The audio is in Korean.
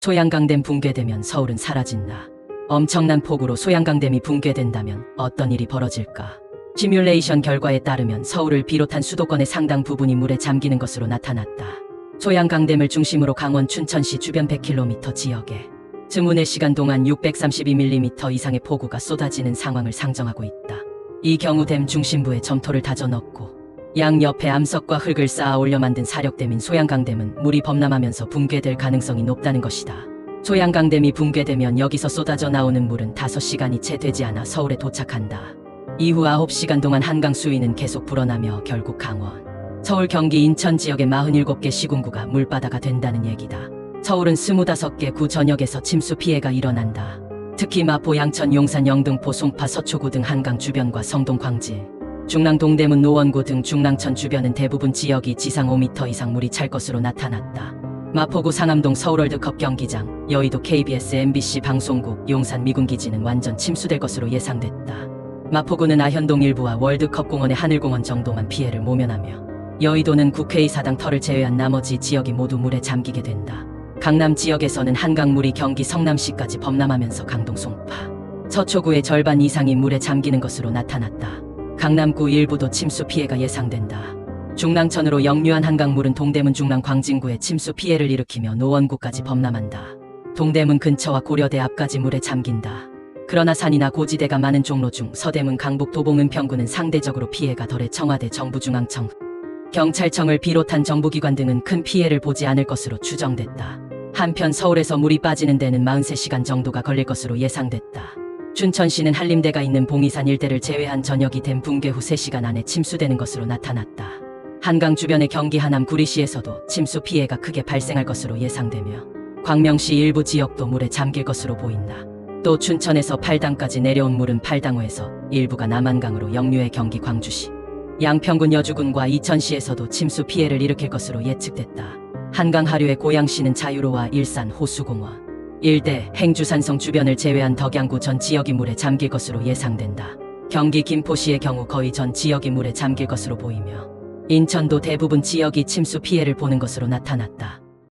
소양강댐 붕괴되면 서울은 사라진다. 엄청난 폭우로 소양강댐이 붕괴된다면 어떤 일이 벌어질까? 시뮬레이션 결과에 따르면 서울을 비롯한 수도권의 상당 부분이 물에 잠기는 것으로 나타났다. 소양강댐을 중심으로 강원 춘천시 주변 100km 지역에 즈음 4시간 동안 632mm 이상의 폭우가 쏟아지는 상황을 상정하고 있다. 이 경우 댐 중심부에 점토를 다져 넣고 양옆에 암석과 흙을 쌓아 올려 만든 사력댐인 소양강댐은 물이 범람하면서 붕괴될 가능성이 높다는 것이다. 소양강댐이 붕괴되면 여기서 쏟아져 나오는 물은 5시간이 채 되지 않아 서울에 도착한다. 이후 9시간 동안 한강 수위는 계속 불어나며 결국 강원, 서울, 경기, 인천 지역의 47개 시군구가 물바다가 된다는 얘기다. 서울은 25개 구 전역에서 침수 피해가 일어난다. 특히 마포, 양천, 용산, 영등포, 송파, 서초구 등 한강 주변과 성동, 광질, 중랑, 동대문, 노원구 등 중랑천 주변은 대부분 지역이 지상 5m 이상 물이 찰 것으로 나타났다. 마포구, 상암동, 서울월드컵 경기장, 여의도 KBS, MBC 방송국, 용산 미군기지는 완전 침수될 것으로 예상됐다. 마포구는 아현동 일부와 월드컵 공원의 하늘공원 정도만 피해를 모면하며 여의도는 국회의사당 터를 제외한 나머지 지역이 모두 물에 잠기게 된다. 강남 지역에서는 한강물이 경기 성남시까지 범람하면서 강동, 송파, 서초구의 절반 이상이 물에 잠기는 것으로 나타났다. 강남구 일부도 침수 피해가 예상된다. 중랑천으로 역류한 한강물은 동대문, 중랑, 광진구에 침수 피해를 일으키며 노원구까지 범람한다. 동대문 근처와 고려대 앞까지 물에 잠긴다. 그러나 산이나 고지대가 많은 종로 중 서대문, 강북, 도봉, 은평구는 상대적으로 피해가 덜해 청와대, 정부중앙청, 경찰청을 비롯한 정부기관 등은 큰 피해를 보지 않을 것으로 추정됐다. 한편 서울에서 물이 빠지는 데는 43시간 정도가 걸릴 것으로 예상됐다. 춘천시는 한림대가 있는 봉이산 일대를 제외한 전역이 댐 붕괴 후 3시간 안에 침수되는 것으로 나타났다. 한강 주변의 경기 하남, 구리시에서도 침수 피해가 크게 발생할 것으로 예상되며 광명시 일부 지역도 물에 잠길 것으로 보인다. 또 춘천에서 팔당까지 내려온 물은 팔당호에서 일부가 남한강으로 역류해 경기 광주시, 양평군, 여주군과 이천시에서도 침수 피해를 일으킬 것으로 예측됐다. 한강 하류의 고양시는 자유로와 일산, 호수공원 일대, 행주산성 주변을 제외한 덕양구 전 지역이 물에 잠길 것으로 예상된다. 경기 김포시의 경우 거의 전 지역이 물에 잠길 것으로 보이며 인천도 대부분 지역이 침수 피해를 보는 것으로 나타났다.